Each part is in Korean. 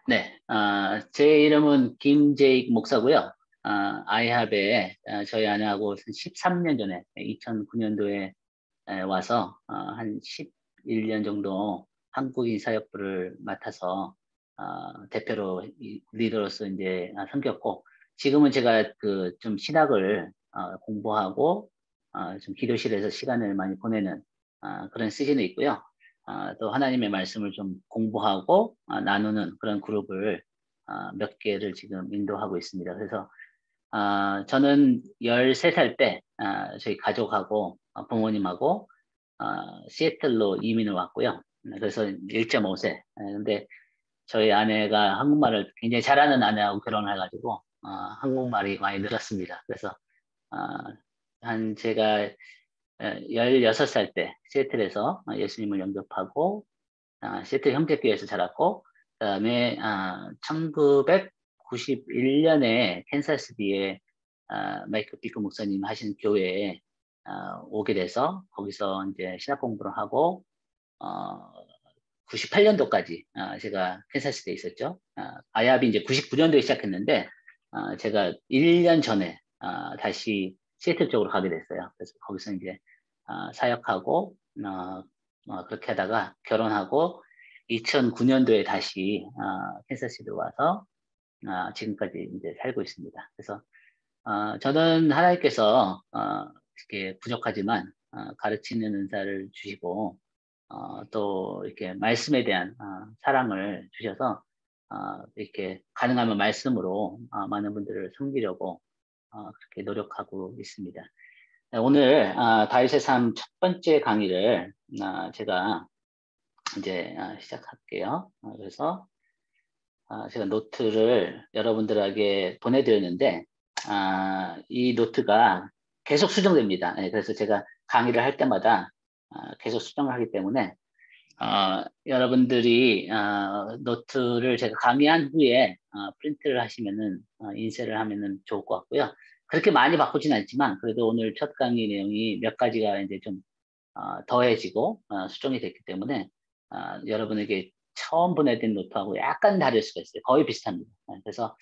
네, 제 이름은 김재익 목사고요. 아이합에 저희 아내하고 13년 전에 2009년도에 와서 한 11년 정도 한국인 사역부를 맡아서 대표로 리더로서 이제 섬겼고 지금은 제가 그 좀 신학을 공부하고 좀 기도실에서 시간을 많이 보내는 그런 시즌에 있고요. 또 하나님의 말씀을 좀 공부하고 나누는 그런 그룹을 몇 개를 지금 인도하고 있습니다. 그래서 저는 13살 때 저희 가족하고 부모님하고 시애틀로 이민을 왔고요. 그래서 1.5세. 근데 저희 아내가 한국말을 굉장히 잘하는 아내하고 결혼을 해가지고 한국말이 많이 늘었습니다. 그래서 어, 한 제가 16살 때 시애틀에서 예수님을 영접하고 시애틀 형제교회에서 자랐고 그다음에 1991년에 캔사스비에 마이클 비크 목사님 하신 교회에 오게 돼서 거기서 이제 신학 공부를 하고 어, 98년도까지 제가 캔사스에 있었죠. 아야비 이제 99년도에 시작했는데 제가 1년 전에 다시 시애틀 쪽으로 가게 됐어요. 그래서 거기서 이제 사역하고 그렇게 하다가 결혼하고 2009년도에 다시 캔사스로 와서 지금까지 이제 살고 있습니다. 그래서 저는 하나님께서 이렇게 부족하지만 가르치는 은사를 주시고 또 이렇게 말씀에 대한 사랑을 주셔서 이렇게 가능하면 말씀으로 많은 분들을 섬기려고 그렇게 노력하고 있습니다. 네, 오늘 다윗의 삶 첫 번째 강의를 제가 이제 시작할게요. 그래서 제가 노트를 여러분들에게 보내드렸는데 이 노트가 계속 수정됩니다. 네, 그래서 제가 강의를 할 때마다 계속 수정을 하기 때문에 여러분들이 노트를 제가 강의한 후에 프린트를 하시면은 인쇄를 하면은 좋을 것 같고요. 그렇게 많이 바꾸진 않지만 그래도 오늘 첫 강의 내용이 몇 가지가 이제 좀 더해지고 수정이 됐기 때문에 여러분에게 처음 보내드린 노트하고 약간 다를 수가 있어요. 거의 비슷합니다. 그래서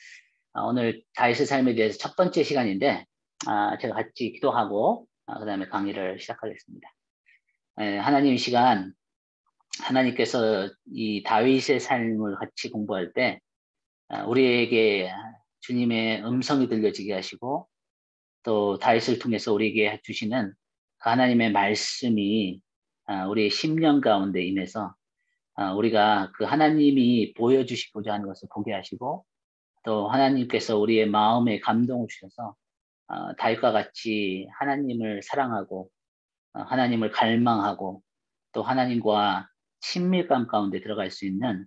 오늘 다윗의 삶에 대해서 첫 번째 시간인데 제가 같이 기도하고 그다음에 강의를 시작하겠습니다. 하나님 이 시간 하나님께서 이 다윗의 삶을 같이 공부할 때 우리에게 주님의 음성이 들려지게 하시고 또 다윗을 통해서 우리에게 주시는 그 하나님의 말씀이 우리의 심령 가운데 임해서 우리가 그 하나님이 보여주시고자 하는 것을 보게 하시고 또 하나님께서 우리의 마음에 감동을 주셔서 다윗과 같이 하나님을 사랑하고 하나님을 갈망하고 또 하나님과 친밀감 가운데 들어갈 수 있는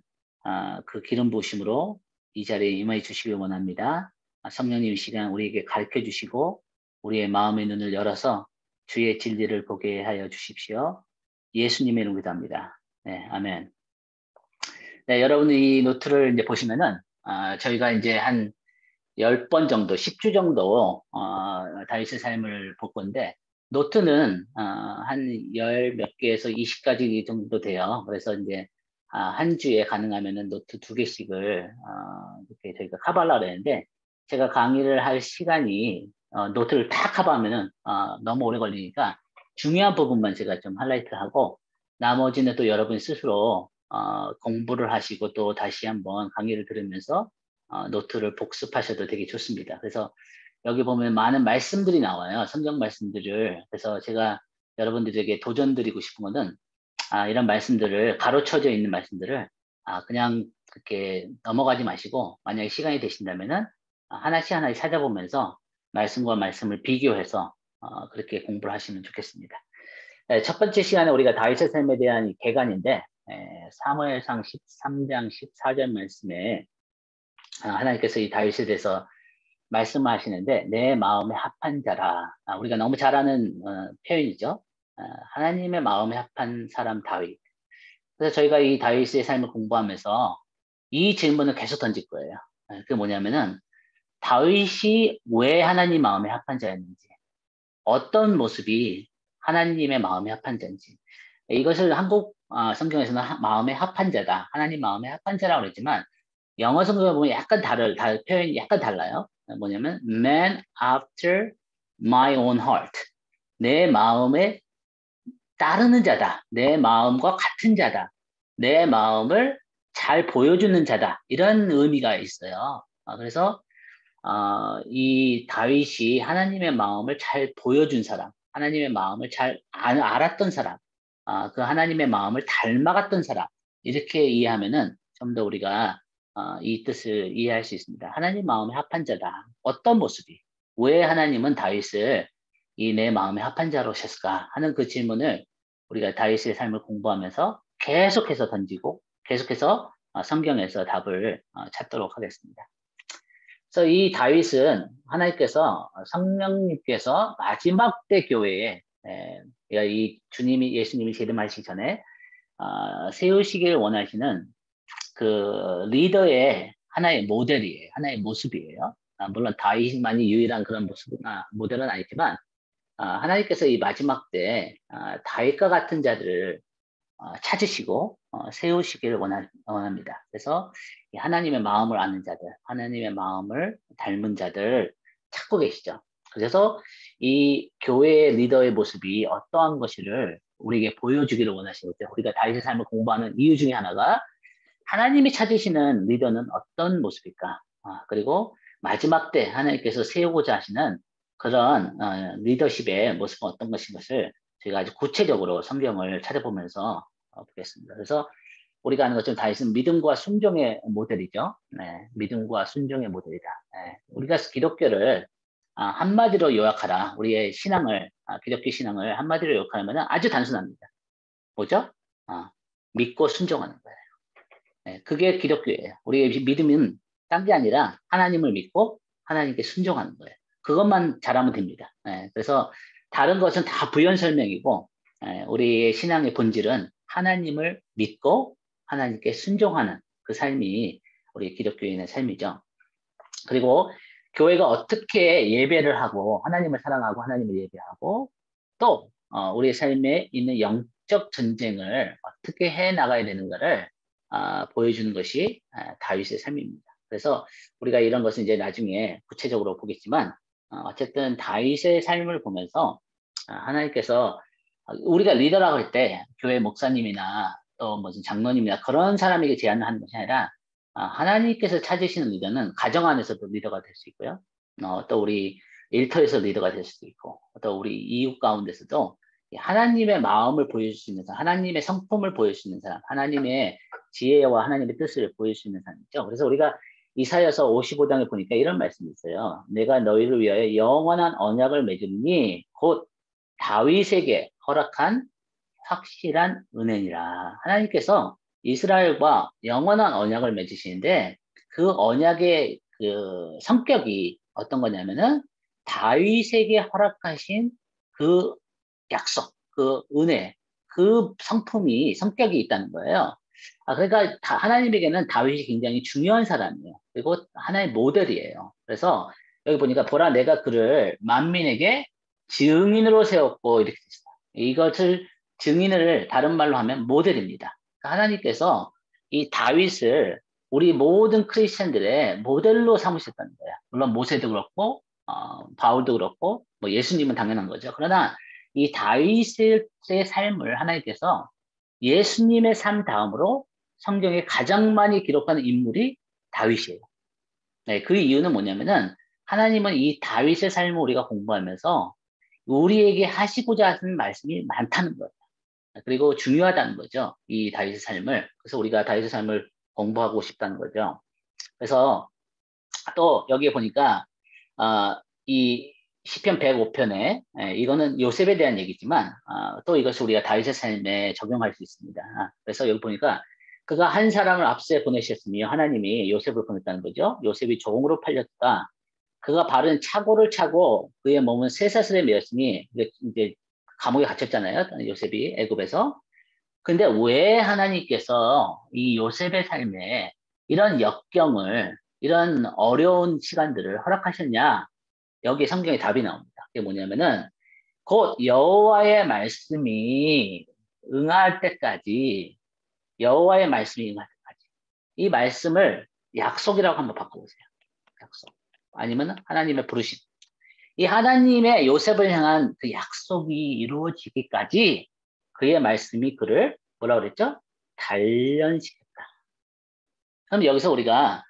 그 기름 부으심으로 이 자리에 임하여 주시길 원합니다. 성령님 이 시간 우리에게 가르쳐 주시고 우리의 마음의 눈을 열어서 주의 진리를 보게 하여 주십시오. 예수님의 이름으로 기도합니다. 네, 아멘. 네, 여러분 이 노트를 이제 보시면은 저희가 이제 한 10번 정도, 10주 정도 다윗의 삶을 볼 건데 노트는 한 열 몇 개에서 20가지 정도 돼요. 그래서 이제 한 주에 가능하면은 노트 두 개씩을 이렇게 저희가 커버하려고 했는데 제가 강의를 할 시간이 노트를 다 커버하면은 너무 오래 걸리니까 중요한 부분만 제가 좀 하이라이트하고 나머지는 또 여러분 스스로 공부를 하시고 또 다시 한번 강의를 들으면서 노트를 복습하셔도 되게 좋습니다. 그래서 여기 보면 많은 말씀들이 나와요. 성경 말씀들을. 그래서 제가 여러분들에게 도전드리고 싶은 거는 이런 말씀들을 가로쳐져 있는 말씀들을 그냥 그렇게 넘어가지 마시고 만약에 시간이 되신다면은 하나씩 하나씩 찾아보면서 말씀과 말씀을 비교해서 그렇게 공부를 하시면 좋겠습니다. 네, 첫 번째 시간에 우리가 다윗의 삶에 대한 이 개관인데 사무엘상 13장 14절 말씀에 하나님께서 이 다윗에 대해서 말씀하시는데 내 마음에 합한 자라. 우리가 너무 잘 아는 표현이죠. 하나님의 마음에 합한 사람 다윗. 그래서 저희가 이 다윗의 삶을 공부하면서 이 질문을 계속 던질 거예요. 그게 뭐냐면은 다윗이 왜 하나님 마음에 합한 자였는지, 어떤 모습이 하나님의 마음에 합한 자인지. 이것을 한국 성경에서는 마음에 합한 자다, 하나님 마음에 합한 자라고 그랬지만 영어 성경에 보면 약간 표현이 약간 달라요. 뭐냐면 man after my own heart. 내 마음에 따르는 자다. 내 마음과 같은 자다. 내 마음을 잘 보여주는 자다. 이런 의미가 있어요. 그래서 이 다윗이 하나님의 마음을 잘 보여준 사람, 하나님의 마음을 잘 알았던 사람, 그 하나님의 마음을 닮아갔던 사람, 이렇게 이해하면은 좀 더 우리가 이 뜻을 이해할 수 있습니다. 하나님 마음에 합한 자다. 어떤 모습이? 왜 하나님은 다윗을 이 내 마음에 합한 자로 하셨을까 하는 그 질문을 우리가 다윗의 삶을 공부하면서 계속해서 던지고 계속해서 성경에서 답을 찾도록 하겠습니다. 그래서 이 다윗은 하나님께서 성령님께서 마지막 때 교회에 그러니까 이 예수님이 재림하시기 전에 세우시길 원하시는 그 리더의 하나의 모델이에요. 하나의 모습이에요. 물론 다윗만이 유일한 그런 모델은 아니지만 하나님께서 이 마지막 때 다윗과 같은 자들을 찾으시고 세우시기를 원합니다. 그래서 하나님의 마음을 아는 자들, 하나님의 마음을 닮은 자들 찾고 계시죠. 그래서 이 교회의 리더의 모습이 어떠한 것을 우리에게 보여주기를 원하시고 우리가 다윗의 삶을 공부하는 이유 중에 하나가 하나님이 찾으시는 리더는 어떤 모습일까? 그리고 마지막 때 하나님께서 세우고자 하시는 그런 리더십의 모습은 어떤 것인 것을 저희가 아주 구체적으로 성경을 찾아보면서 보겠습니다. 그래서 우리가 아는 것처럼 다윗은 믿음과 순종의 모델이죠. 네, 믿음과 순종의 모델이다. 네, 우리가 기독교를 한마디로 요약하라. 우리의 신앙을, 기독교 신앙을 한마디로 요약하면 아주 단순합니다. 뭐죠? 믿고 순종하는 거예요. 네, 그게 기독교예요. 우리의 믿음은 딴 게 아니라 하나님을 믿고 하나님께 순종하는 거예요. 그것만 잘하면 됩니다. 네, 그래서 다른 것은 다 부연 설명이고 우리의 신앙의 본질은 하나님을 믿고 하나님께 순종하는 그 삶이 우리 기독교인의 삶이죠. 그리고 교회가 어떻게 예배를 하고 하나님을 사랑하고 하나님을 예배하고 또 우리의 삶에 있는 영적 전쟁을 어떻게 해 나가야 되는가를 보여주는 것이 다윗의 삶입니다. 그래서 우리가 이런 것은 이제 나중에 구체적으로 보겠지만 어쨌든 다윗의 삶을 보면서 하나님께서 우리가 리더라고 할 때 교회 목사님이나 또 무슨 장로님이나 그런 사람에게 제안을 하는 것이 아니라 하나님께서 찾으시는 리더는 가정 안에서도 리더가 될 수 있고요. 또 우리 일터에서 리더가 될 수도 있고 또 우리 이웃 가운데서도 하나님의 마음을 보여줄 수 있는 사람, 하나님의 성품을 보여줄 수 있는 사람, 하나님의 지혜와 하나님의 뜻을 보여줄 수 있는 사람이죠. 그래서 우리가 이사야서 55장에 보니까 이런 말씀이 있어요. 내가 너희를 위하여 영원한 언약을 맺으니 곧 다윗에게 허락한 확실한 은혜니라. 하나님께서 이스라엘과 영원한 언약을 맺으시는데 그 언약의 그 성격이 어떤 거냐면은 다윗에게 허락하신 그 약속, 그 은혜, 그 성격이 있다는 거예요. 그러니까 하나님에게는 다윗이 굉장히 중요한 사람이에요. 그리고 하나의 모델이에요. 그래서 여기 보니까 보라 내가 그를 만민에게 증인으로 세웠고 이렇게 됐어요. 이것을 증인을 다른 말로 하면 모델입니다. 그러니까 하나님께서 이 다윗을 우리 모든 크리스천들의 모델로 삼으셨다는 거예요. 물론 모세도 그렇고 바울도 그렇고 뭐 예수님은 당연한 거죠. 그러나 이 다윗의 삶을 하나님께서 예수님의 삶 다음으로 성경에 가장 많이 기록하는 인물이 다윗이에요. 네, 그 이유는 뭐냐면은 하나님은 이 다윗의 삶을 우리가 공부하면서 우리에게 하시고자 하는 말씀이 많다는 거예요. 그리고 중요하다는 거죠. 이 다윗의 삶을. 그래서 우리가 다윗의 삶을 공부하고 싶다는 거죠. 그래서 또 여기에 보니까 이 시편 105편에 이거는 요셉에 대한 얘기지만 또 이것을 우리가 다윗의 삶에 적용할 수 있습니다. 그래서 여기 보니까 그가 한 사람을 앞서에 보내셨으며 하나님이 요셉을 보냈다는 거죠. 요셉이 종으로 팔렸다. 그가 바른 착오를 차고 그의 몸은 쇠사슬에 매였으니 이제 감옥에 갇혔잖아요. 요셉이 애굽에서. 근데 왜 하나님께서 이 요셉의 삶에 이런 역경을 이런 어려운 시간들을 허락하셨냐? 여기 성경에 답이 나옵니다. 그게 뭐냐면은 곧 여호와의 말씀이 응할 때까지 이 말씀을 약속이라고 한번 바꿔보세요. 약속. 아니면 하나님의 부르심. 이 하나님의 요셉을 향한 그 약속이 이루어지기까지 그의 말씀이 그를 뭐라 그랬죠? 단련시켰다. 그럼 여기서 우리가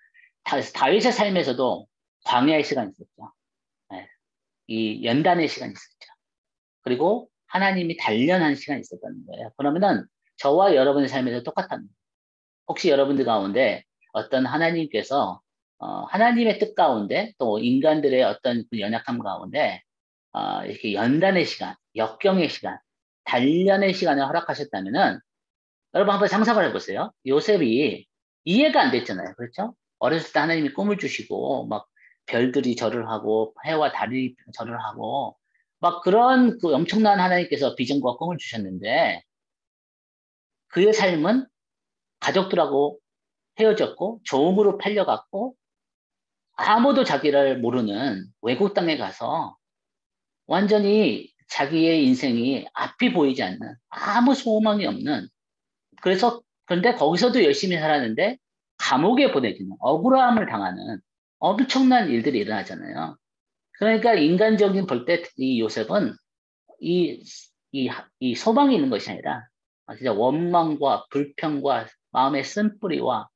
다윗의 삶에서도 광야의 시간이 있었죠. 네. 이 연단의 시간이 있었죠. 그리고 하나님이 단련한 시간이 있었다는 거예요. 그러면은 저와 여러분의 삶에서 똑같답니다. 혹시 여러분들 가운데 어떤 하나님께서 하나님의 뜻 가운데 또 인간들의 어떤 그 연약함 가운데 이렇게 연단의 시간, 역경의 시간, 단련의 시간을 허락하셨다면은 여러분 한번 상상을 해보세요. 요셉이 이해가 안 됐잖아요. 그렇죠? 어렸을 때 하나님이 꿈을 주시고 막 별들이 절을 하고 해와 달이 절을 하고 막 그런 그 엄청난 하나님께서 비전과 꿈을 주셨는데 그의 삶은 가족들하고 헤어졌고 조음으로 팔려갔고 아무도 자기를 모르는 외국 땅에 가서 완전히 자기의 인생이 앞이 보이지 않는 아무 소망이 없는 그런데 거기서도 열심히 살았는데 감옥에 보내지는 억울함을 당하는 엄청난 일들이 일어나잖아요. 그러니까 인간적인 볼 때 이 요셉은 이, 이 소망이 있는 것이 아니라 진짜 원망과 불평과 마음의 쓴뿌리와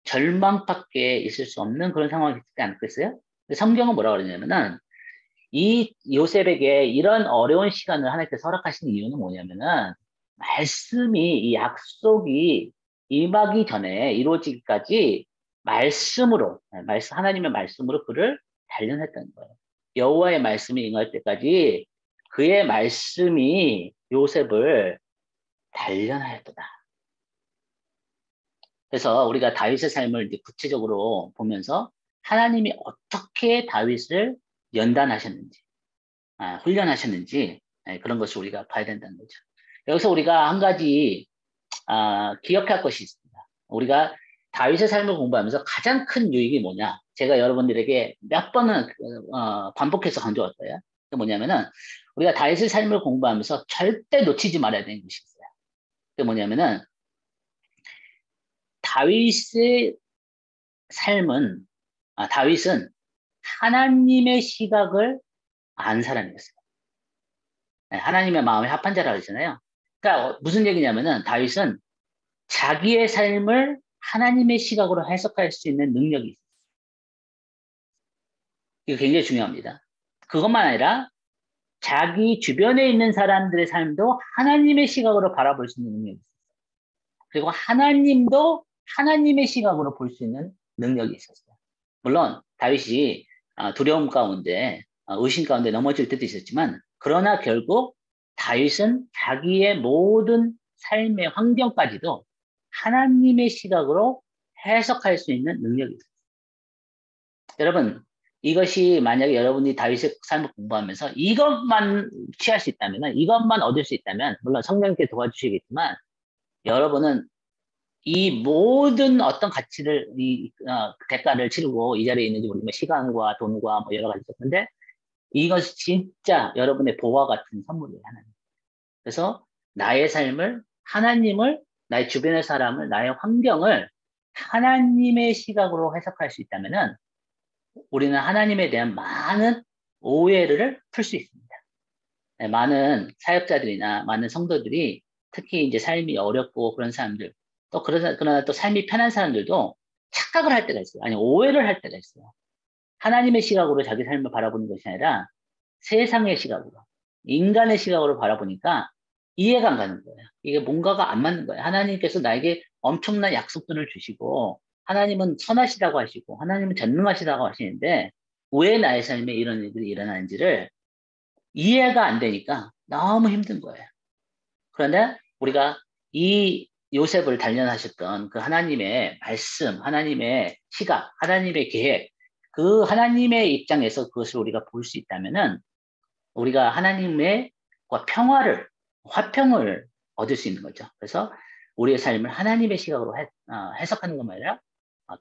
절망밖에 있을 수 없는 그런 상황이 있지 않겠어요? 성경은 뭐라고 그러냐면은 이 요셉에게 이런 어려운 시간을 하나님께서 허락하신 이유는 뭐냐면은 말씀이 이 약속이 임하기 전에 이루어지기까지 말씀으로 하나님의 말씀으로 그를 단련했다는 거예요. 여호와의 말씀이 임할 때까지 그의 말씀이 요셉을 단련하였도다. 그래서 우리가 다윗의 삶을 이제 구체적으로 보면서 하나님이 어떻게 다윗을 연단하셨는지, 훈련하셨는지 그런 것을 우리가 봐야 된다는 거죠. 여기서 우리가 한 가지 기억할 것이 있습니다. 우리가 다윗의 삶을 공부하면서 가장 큰 유익이 뭐냐? 제가 여러분들에게 몇 번은 반복해서 강조할 거예요. 그게 뭐냐면은 우리가 다윗의 삶을 공부하면서 절대 놓치지 말아야 되는 것이 있어요. 그게 뭐냐면은 다윗의 삶은 다윗은 하나님의 시각을 안 사람이었어요. 하나님의 마음에 합한 자라고 했잖아요. 그러니까 무슨 얘기냐면은 다윗은 자기의 삶을 하나님의 시각으로 해석할 수 있는 능력이 있어요. 이거 굉장히 중요합니다. 그것만 아니라 자기 주변에 있는 사람들의 삶도 하나님의 시각으로 바라볼 수 있는 능력이 있어요. 그리고 하나님도 하나님의 시각으로 볼 수 있는 능력이 있었어요. 물론 다윗이 두려움 가운데 의심 가운데 넘어질 때도 있었지만 그러나 결국 다윗은 자기의 모든 삶의 환경까지도 하나님의 시각으로 해석할 수 있는 능력이 있어요. 여러분 이것이 만약에 여러분이 다윗의 삶을 공부하면서 이것만 취할 수 있다면 이것만 얻을 수 있다면 물론 성령님께 도와주시겠지만 여러분은 이 모든 어떤 가치를 대가를 치르고 이 자리에 있는지 모르지만 시간과 돈과 뭐 여러 가지 있었는데 이것이 진짜 여러분의 보화 같은 선물이에요. 하나님. 그래서 나의 삶을 하나님을 나의 주변의 사람을 나의 환경을 하나님의 시각으로 해석할 수 있다면은 우리는 하나님에 대한 많은 오해를 풀 수 있습니다. 네, 많은 사역자들이나 많은 성도들이 특히 이제 삶이 어렵고 그런 사람들 또 그러나 또 삶이 편한 사람들도 착각을 할 때가 있어요. 아니 오해를 할 때가 있어요. 하나님의 시각으로 자기 삶을 바라보는 것이 아니라 세상의 시각으로 인간의 시각으로 바라보니까 이해가 안 가는 거예요. 이게 뭔가가 안 맞는 거예요. 하나님께서 나에게 엄청난 약속들을 주시고 하나님은 선하시다고 하시고 하나님은 전능하시다고 하시는데 왜 나의 삶에 이런 일들이 일어나는지를 이해가 안 되니까 너무 힘든 거예요. 그런데 우리가 이 요셉을 단련하셨던 그 하나님의 말씀, 하나님의 시각, 하나님의 계획, 그 하나님의 입장에서 그것을 우리가 볼 수 있다면은 우리가 하나님의 평화를, 화평을 얻을 수 있는 거죠. 그래서 우리의 삶을 하나님의 시각으로 해석하는 것만 아니라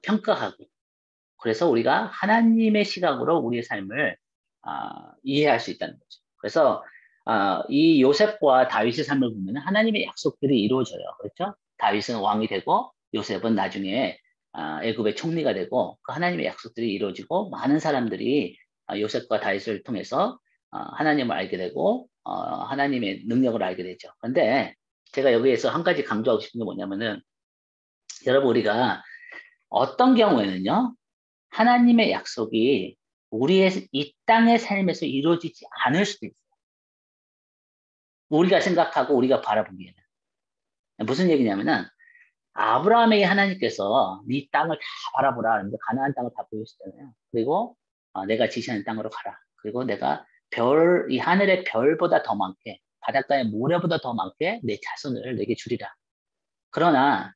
평가하고 그래서 우리가 하나님의 시각으로 우리의 삶을 이해할 수 있다는 거죠. 그래서 이 요셉과 다윗의 삶을 보면 하나님의 약속들이 이루어져요. 그렇죠? 다윗은 왕이 되고 요셉은 나중에 애굽의 총리가 되고 그 하나님의 약속들이 이루어지고 많은 사람들이 요셉과 다윗을 통해서 하나님을 알게 되고 하나님의 능력을 알게 되죠. 그런데 제가 여기에서 한 가지 강조하고 싶은 게 뭐냐면은 여러분 우리가 어떤 경우에는요 하나님의 약속이 우리의 이 땅의 삶에서 이루어지지 않을 수도 있어요. 우리가 생각하고 우리가 바라보기에는 무슨 얘기냐면은 아브라함에게 하나님께서 네 땅을 다 바라보라. 이제 가나안 땅을 다 보여주잖아요. 그리고 내가 지시하는 땅으로 가라. 그리고 내가 이 하늘의 별보다 더 많게, 바닷가의 모래보다 더 많게 내 자손을 내게 주리라. 그러나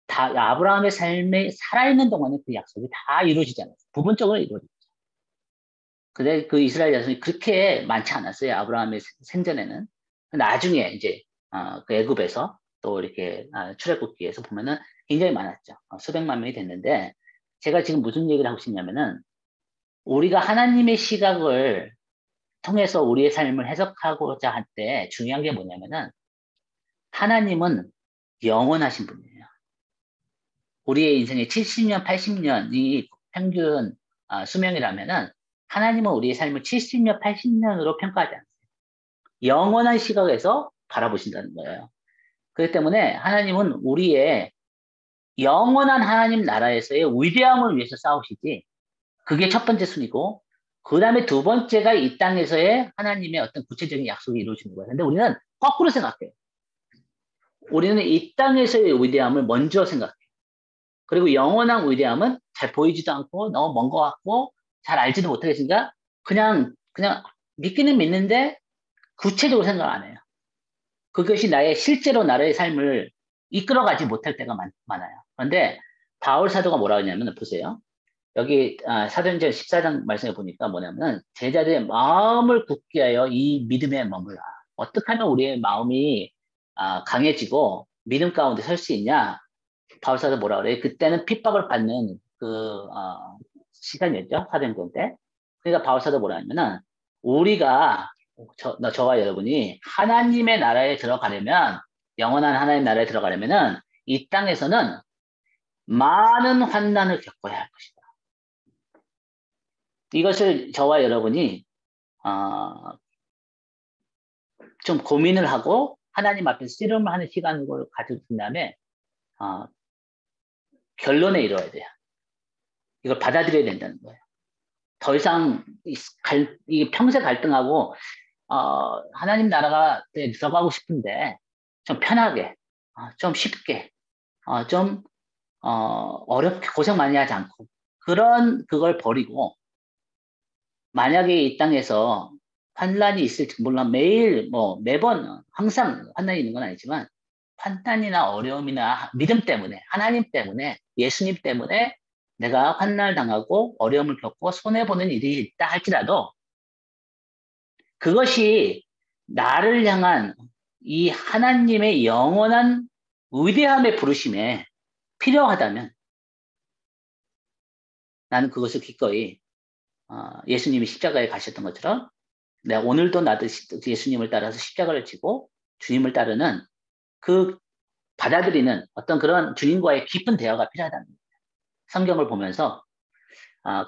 아브라함의 삶에 살아있는 동안에 그 약속이 다 이루어지지 않았어요. 부분적으로 이루어졌죠. 근데 그 이스라엘 자손이 그렇게 많지 않았어요. 아브라함의 생전에는. 나중에 이제 그 애굽에서 또 이렇게 출애굽기에서 보면은 굉장히 많았죠. 수백만 명이 됐는데 제가 지금 무슨 얘기를 하고 싶냐면은 우리가 하나님의 시각을 통해서 우리의 삶을 해석하고자 할 때 중요한 게 뭐냐면은 하나님은 영원하신 분이에요. 우리의 인생의 70년, 80년이 평균 수명이라면은 하나님은 우리의 삶을 70년, 80년으로 평가하지 않습니다. 영원한 시각에서 바라보신다는 거예요. 그렇기 때문에 하나님은 우리의 영원한 하나님 나라에서의 위대함을 위해서 싸우시지 그게 첫 번째 순위고 그 다음에 두 번째가 이 땅에서의 하나님의 어떤 구체적인 약속이 이루어지는 거예요. 근데 우리는 거꾸로 생각해요. 우리는 이 땅에서의 위대함을 먼저 생각해요. 그리고 영원한 위대함은 잘 보이지도 않고 너무 먼 것 같고 잘 알지도 못하겠으니까 그냥 믿기는 믿는데 구체적으로 생각 안 해요. 그것이 나의 실제로 나의 삶을 이끌어가지 못할 때가 많아요. 그런데 바울 사도가 뭐라 하냐면 보세요. 여기 사도행전 14장 말씀에 보니까 뭐냐면 제자들의 마음을 굳게 하여 이 믿음에 머물라. 어떻게 하면 우리의 마음이 강해지고 믿음 가운데 설 수 있냐? 바울 사도 뭐라 그래요? 그때는 핍박을 받는 그 시간이었죠. 사도행전 때. 그러니까 바울 사도 뭐라 하냐면은 우리가 저와 여러분이 하나님의 나라에 들어가려면 영원한 하나님 나라에 들어가려면은 이 땅에서는 많은 환난을 겪어야 할 것이다. 이것을 저와 여러분이 좀 고민을 하고 하나님 앞에서 씨름을 하는 시간을 가진 다음에 결론에 이르러야 돼요. 이걸 받아들여야 된다는 거예요. 더 이상 이 평생 갈등하고 하나님 나라가 들어가고 싶은데 좀 편하게, 좀 쉽게, 좀 어렵게 고생 많이 하지 않고 그걸 버리고 만약에 이 땅에서 환난이 있을지 물론 매일 매번 항상 환난이 있는 건 아니지만 환난이나 어려움이나 믿음 때문에 하나님 때문에 예수님 때문에 내가 환난을 당하고 어려움을 겪고 손해보는 일이 있다 할지라도 그것이 나를 향한 이 하나님의 영원한 위대함의 부르심에 필요하다면 나는 그것을 기꺼이 예수님이 십자가에 가셨던 것처럼 내가 오늘도 나도 예수님을 따라서 십자가를 지고 주님을 따르는 그 받아들이는 어떤 그런 주님과의 깊은 대화가 필요하다는 거예요. 성경을 보면서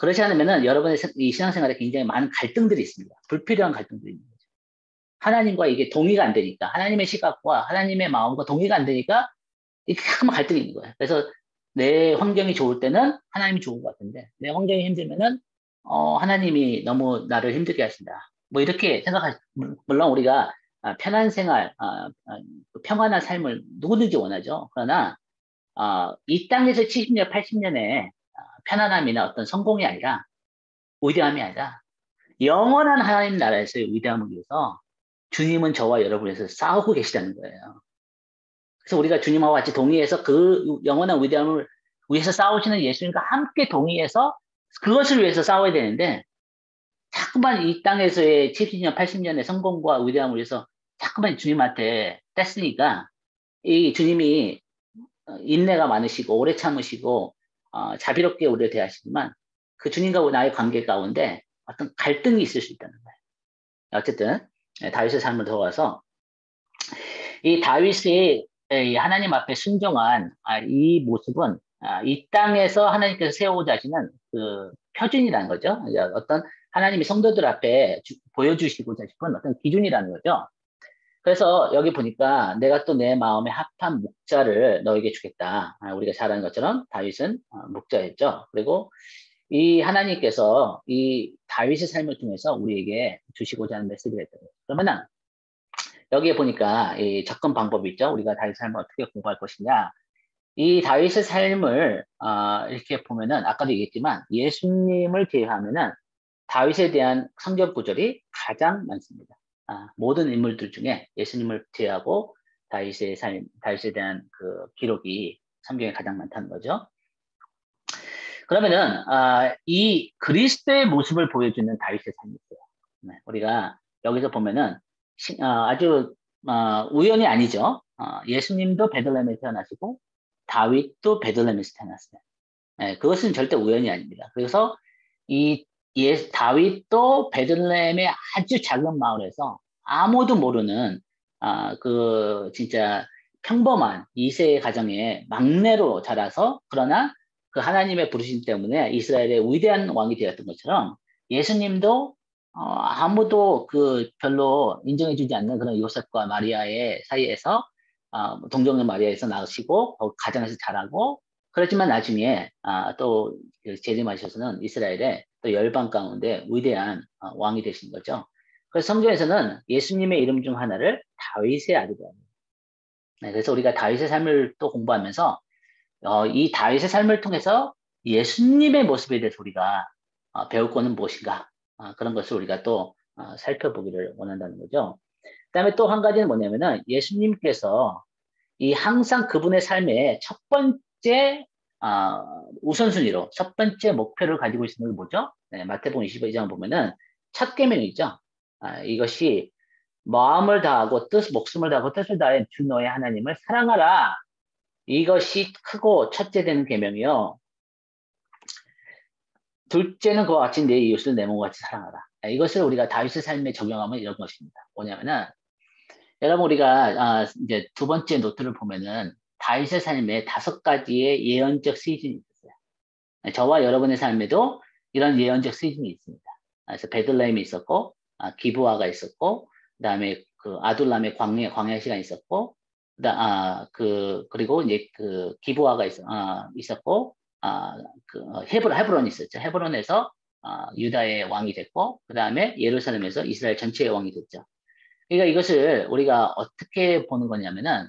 그렇지 않으면은 여러분의 이 신앙생활에 굉장히 많은 갈등들이 있습니다. 불필요한 갈등들이 있는 거죠. 하나님과 이게 동의가 안 되니까 하나님의 시각과 하나님의 마음과 동의가 안 되니까 이게 자꾸만 갈등이 있는 거예요. 그래서 내 환경이 좋을 때는 하나님이 좋은 것 같은데 내 환경이 힘들면은 하나님이 너무 나를 힘들게 하신다. 뭐 이렇게 물론 우리가 편한 생활, 평안한 삶을 누구든지 원하죠. 그러나 이 땅에서 70년, 80년의 편안함이나 어떤 성공이 아니라 위대함이 아니라 영원한 하나님 나라에서의 위대함을 위해서 주님은 저와 여러분을 위해서 싸우고 계시다는 거예요. 그래서 우리가 주님하고 같이 동의해서 그 영원한 위대함을 위해서 싸우시는 예수님과 함께 동의해서 그것을 위해서 싸워야 되는데 자꾸만 이 땅에서의 70년, 80년의 성공과 위대함을 위해서 자꾸만 주님한테 뗐으니까 이 주님이 인내가 많으시고 오래 참으시고 자비롭게 우리를 대하시지만 그 주님과 나의 관계 가운데 어떤 갈등이 있을 수 있다는 거예요. 어쨌든 다윗의 삶을 들어가서 이 다윗이 하나님 앞에 순종한 이 모습은 이 땅에서 하나님께서 세우고자 하시는 그 표준이라는 거죠. 어떤 하나님이 성도들 앞에 보여주시고자 싶은 어떤 기준이라는 거죠. 그래서 여기 보니까 내가 또 내 마음에 합한 목자를 너에게 주겠다. 우리가 잘 아는 것처럼 다윗은 목자였죠. 그리고 이 하나님께서 이 다윗의 삶을 통해서 우리에게 주시고자 하는 메시지가 있다. 그러면은 여기에 보니까 이 접근 방법이 있죠. 우리가 다윗의 삶을 어떻게 공부할 것이냐. 이 다윗의 삶을 이렇게 보면은 아까도 얘기했지만 예수님을 제외하면은 다윗에 대한 성경 구절이 가장 많습니다. 모든 인물들 중에 예수님을 제외하고 다윗의 삶, 다윗에 대한 그 기록이 성경에 가장 많다는 거죠. 그러면은 이 그리스도의 모습을 보여주는 다윗의 삶이 있어요. 네, 우리가 여기서 보면은 아주 우연이 아니죠. 예수님도 베들레헴에 태어나시고 다윗도 베들레헴에서 태어났어요. 네, 그것은 절대 우연이 아닙니다. 그래서 이 다윗도 베들레헴의 아주 작은 마을에서 아무도 모르는 그 진짜 평범한 2세의 가정의 막내로 자라서 그러나 그 하나님의 부르심 때문에 이스라엘의 위대한 왕이 되었던 것처럼 예수님도 아무도 그 별로 인정해주지 않는 그런 요셉과 마리아의 사이에서 동정녀 마리아에서 나으시고 가정에서 자라고 그렇지만 나중에 또 재림하셔서는 이스라엘의 또 열방 가운데 위대한 왕이 되신 거죠. 그래서 성경에서는 예수님의 이름 중 하나를 다윗의 아들이라고 합니다. 네, 그래서 우리가 다윗의 삶을 또 공부하면서 이 다윗의 삶을 통해서 예수님의 모습에 대해서 우리가 배울 거는 무엇인가 그런 것을 우리가 또 살펴보기를 원한다는 거죠. 그다음에 또 한 가지는 뭐냐면은 예수님께서 이 항상 그분의 삶의 첫 번째 우선순위로 첫 번째 목표를 가지고 있는 게 뭐죠? 네, 마태복음 22장 보면은 첫 계명이죠. 이것이 마음을 다하고 목숨을 다하고 뜻을 다해 주 너의 하나님을 사랑하라. 이것이 크고 첫째 되는 계명이요. 둘째는 그와 같이 내 이웃을 내 몸과 같이 사랑하라. 이것을 우리가 다윗의 삶에 적용하면 이런 것입니다. 뭐냐면은 여러분 우리가 이제 두 번째 노트를 보면은 다윗의 삶에 5가지의 예언적 시즌이 있었어요. 저와 여러분의 삶에도 이런 예언적 시즌이 있습니다. 그래서 베들레헴이 있었고 기브아가 있었고 그다음에 그 아둘람의 광야 시간이 있었고 그리고 이제 그 기브아가 있었고 헤브론이 있었죠. 헤브론에서 유다의 왕이 됐고 그다음에 예루살렘에서 이스라엘 전체의 왕이 됐죠. 그러니까 이것을 우리가 어떻게 보는 거냐면은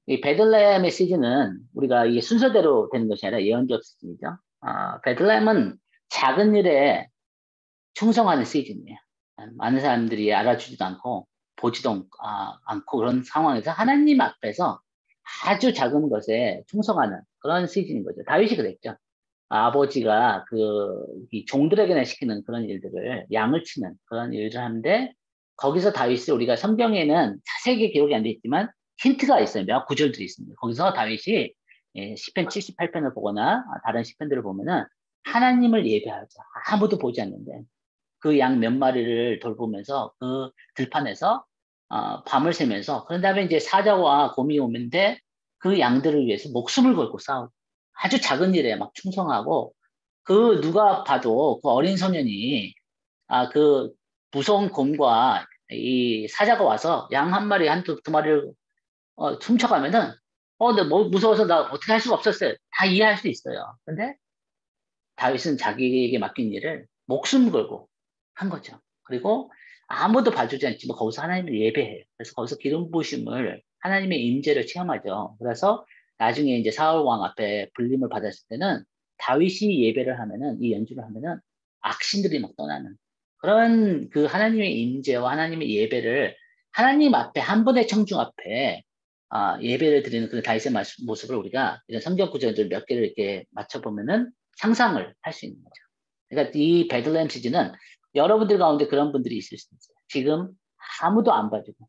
이 베들레헴의 시즌은 우리가 이게 순서대로 되는 것이 아니라 예언적 시즌이죠. 베들레헴은 작은 일에 충성하는 시즌이에요. 많은 사람들이 알아주지도 않고 보지도 않고 그런 상황에서 하나님 앞에서 아주 작은 것에 충성하는 그런 시즌인 거죠. 다윗이 그랬죠. 아버지가 이 종들에게나 시키는 그런 일들을 양을 치는 그런 일을 하는데 거기서 다윗이 우리가 성경에는 자세하게 기록이 안 돼 있지만 힌트가 있어요. 몇 구절들이 있습니다. 거기서 다윗이 시편 78편을 보거나 다른 시편들을 보면은 하나님을 예배하죠. 아무도 보지 않는데 그 양 몇 마리를 돌보면서 그 들판에서 밤을 새면서 그런 다음에 이제 사자와 곰이 오는데 그 양들을 위해서 목숨을 걸고 싸우고 아주 작은 일에 막 충성하고 그 누가 봐도 그 어린 소년이 그 무서운 곰과 이 사자가 와서 양 한 마리 두 마리를 훔쳐가면은 나 무서워서 나 어떻게 할 수가 없었어요. 다 이해할 수 있어요. 근데 다윗은 자기에게 맡긴 일을 목숨 걸고 한 거죠. 그리고 아무도 봐주지 않지만 거기서 하나님을 예배해요. 그래서 거기서 기름 부으심을 하나님의 임재를 체험하죠. 그래서 나중에 이제 사울 왕 앞에 불림을 받았을 때는 다윗이 예배를 하면은 이 연주를 하면은 악신들이 막 떠나는 그런 그 하나님의 임재와 하나님의 예배를 하나님 앞에 한 분의 청중 앞에 예배를 드리는 그 다윗의 모습을 우리가 이런 성경 구절들 몇 개를 이렇게 맞춰보면은 상상을 할 수 있는 거죠. 그러니까 이 베들레헴 시즌은 여러분들 가운데 그런 분들이 있을 수 있어요. 지금 아무도 안 봐주고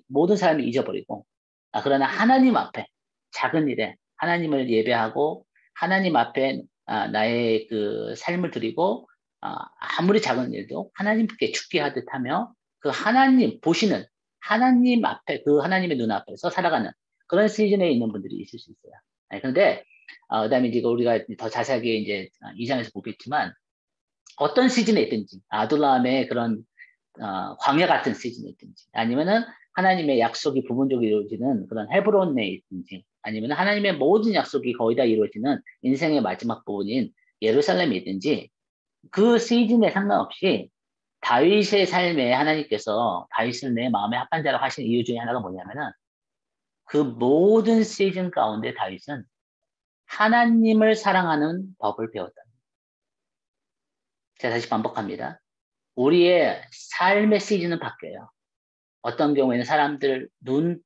모든 사람이 잊어버리고 그러나 하나님 앞에 작은 일에 하나님을 예배하고 하나님 앞에 나의 그 삶을 드리고 아무리 작은 일도 하나님께 죽게 하듯 하며 그 하나님 보시는 하나님 앞에 그 하나님의 눈 앞에서 살아가는 그런 시즌에 있는 분들이 있을 수 있어요. 그런데 그다음에 이제 우리가 더 자세하게 이제 2장에서 보겠지만 어떤 시즌에 있든지 아둘람의 그런 광야 같은 시즌에 있든지 아니면은 하나님의 약속이 부분적으로 이루어지는 그런 헤브론에 있든지 아니면 하나님의 모든 약속이 거의 다 이루어지는 인생의 마지막 부분인 예루살렘에 있든지 그 시즌에 상관없이 다윗의 삶에 하나님께서 다윗을 내 마음에 합한 자라고 하신 이유 중에 하나가 뭐냐면은 그 모든 시즌 가운데 다윗은 하나님을 사랑하는 법을 배웠다. 제가 다시 반복합니다. 우리의 삶의 시즌은 바뀌어요. 어떤 경우에는 사람들 눈에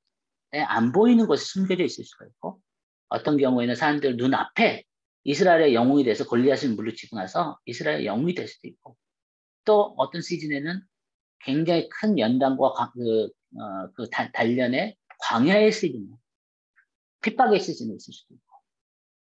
안 보이는 것이 숨겨져 있을 수가 있고 어떤 경우에는 사람들 눈앞에 이스라엘의 영웅이 돼서 골리앗을 물리치고 나서 이스라엘의 영웅이 될 수도 있고 또 어떤 시즌에는 굉장히 큰 연단과 단련의 광야의 시즌, 핍박의 시즌이 있을 수도 있고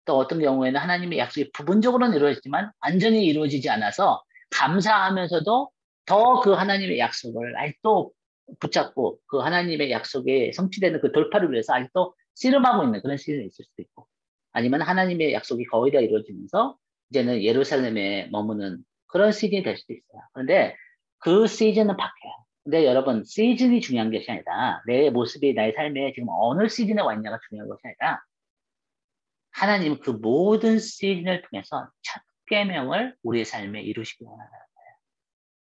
또 어떤 경우에는 하나님의 약속이 부분적으로는 이루어지지만 완전히 이루어지지 않아서 감사하면서도 더 그 하나님의 약속을 아직도 붙잡고 그 하나님의 약속에 성취되는 그 돌파를 위해서 아직도 씨름하고 있는 그런 시즌이 있을 수도 있고 아니면 하나님의 약속이 거의 다 이루어지면서 이제는 예루살렘에 머무는 그런 시즌이 될 수도 있어요. 그런데 그 시즌은 바뀌어요. 근데 여러분 시즌이 중요한 것이 아니라 내 모습이 나의 삶에 지금 어느 시즌에 와 있냐가 중요한 것이 아니라 하나님은 그 모든 시즌을 통해서 첫 계명을 우리의 삶에 이루시기 원하는 거예요.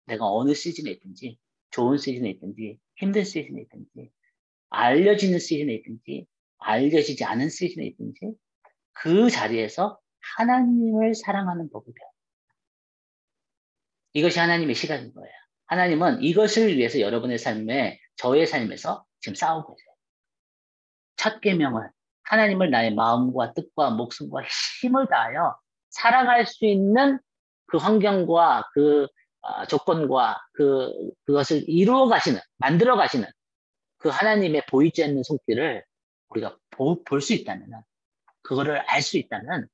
내가 어느 시즌에 있든지 좋은 시즌에 있든지 힘든 시즌에 있든지 알려지는 시즌에 있든지 알려지지 않은 시즌에 있든지 그 자리에서 하나님을 사랑하는 법을 배워요. 이것이 하나님의 시각인 거예요. 하나님은 이것을 위해서 여러분의 삶에 저의 삶에서 지금 싸우고 있어요. 첫 계명을 하나님을 나의 마음과 뜻과 목숨과 힘을 다하여 사랑할 수 있는 그 환경과 그 조건과 그것을 이루어 가시는 만들어 가시는 그 하나님의 보이지 않는 손길을 우리가 볼 수 있다면 그거를 알 수 있다면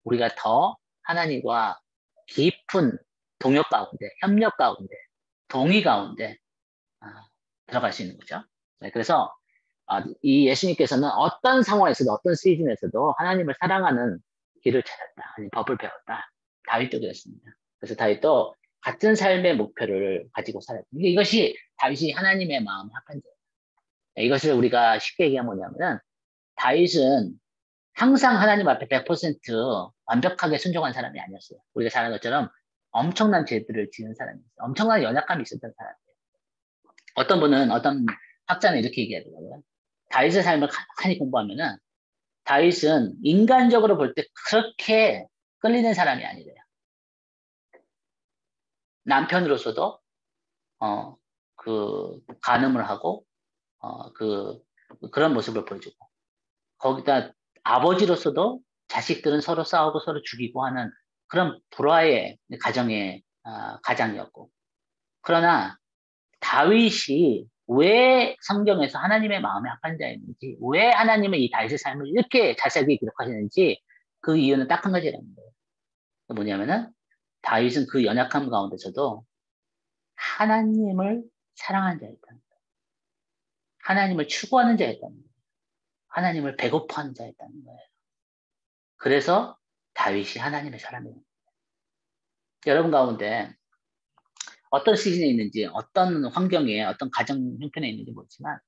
우리가 더 하나님과 깊은 동역 가운데 협력 가운데 동의 가운데 들어갈 수 있는 거죠. 네, 그래서 이 예수님께서는 어떤 상황에서도 어떤 시즌에서도 하나님을 사랑하는 길을 찾았다. 아니, 법을 배웠다. 다윗도 그랬습니다. 그래서 다윗도 같은 삶의 목표를 가지고 살았다. 이것이 다윗이 하나님의 마음에 합한 자예요. 이것을 우리가 쉽게 얘기하면 뭐냐면 다윗은 항상 하나님 앞에 100% 완벽하게 순종한 사람이 아니었어요. 우리가 잘 아는 것처럼 엄청난 죄들을 지은 사람이었어요. 엄청난 연약함이 있었던 사람이에요. 어떤 분은 어떤 학자는 이렇게 얘기하더라고요. 다윗의 삶을 가만히 공부하면은 다윗은 인간적으로 볼 때 그렇게 끌리는 사람이 아니래요. 남편으로서도 간음을 하고 그런 모습을 보여주고 거기다 아버지로서도 자식들은 서로 싸우고 서로 죽이고 하는 그런 불화의 가정이었고 그러나 다윗이 왜 성경에서 하나님의 마음에 합한 자였는지, 왜 하나님은 이 다윗의 삶을 이렇게 자세하게 기록하시는지 그 이유는 딱 한 가지라는 거예요. 뭐냐면은 다윗은 그 연약함 가운데서도 하나님을 사랑하는 자였다는 거예요. 하나님을 추구하는 자였다는 거예요. 하나님을 배고파하는 자였다는 거예요. 그래서 다윗이 하나님의 사람이에요. 여러분 가운데 어떤 시즌에 있는지, 어떤 환경에, 어떤 가정 형편에 있는지 모르지만